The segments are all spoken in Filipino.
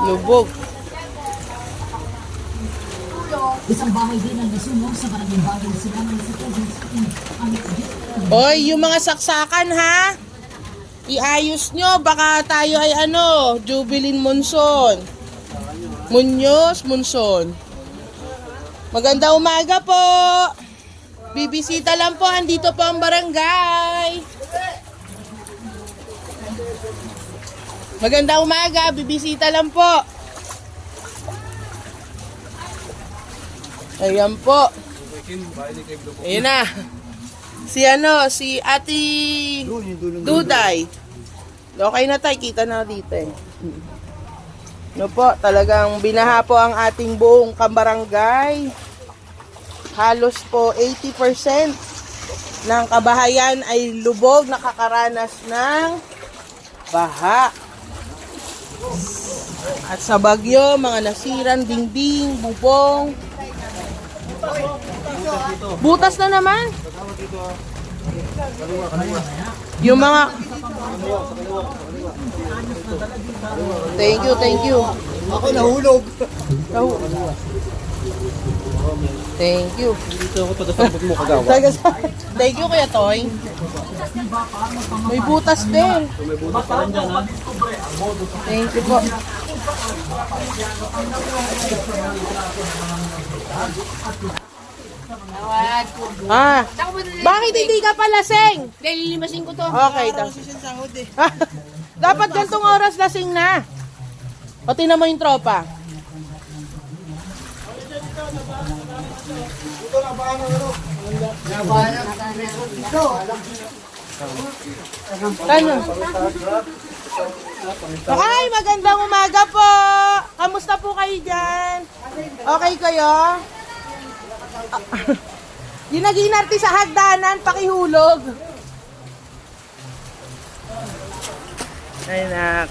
Lubog. Isang bahay din ang nasunog sa barangay Bagong Silangan sa Quezon City. Oy, yung mga saksakan ha. Iayos nyo, baka tayo ay Jubilin Monson. Muñoz Monson. Magandang umaga po. Bibisita lang po, andito po ang barangay. Magandang umaga, bibisita lang po. Ayan po. Ayan na. Si Ate Duday. Okay na tayo, kita na dito eh. No po, talagang binaha po ang ating buong kambarangay. Halos po 80% ng kabahayan ay lubog, nakakaranas ng baha. At sa bagyo, mga nasirang dingding, bubong. Butas na naman. Yung mga... Thank you. Ako nahulog. Thank you. Dito ako taga-sabot mo kagawa. Thank you, Kuya Toy. May butas din. May butas pa rin dyan, ha? Thank you po. Bakit hindi ka pa lasing? Lilimasin ko to. Okay. Dapat gantong oras lasing na. Pati na mo yung tropa. Ano? Ay, magandang umaga po. Kamusta po kayo dyan? Okay kayo? Yung nag-inarte sa hagdanan, pakihulog. Ay, nak.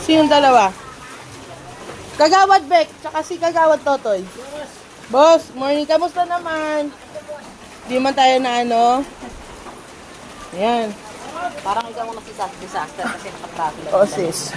Sinong dalawa? Kagawad Bek, tsaka si Kagawad Totoy. Boss, morning. Kamusta naman? Di man tayo na Ayan. Parang ikaw muna si disaster kasi nakatraffic. Oh, sis.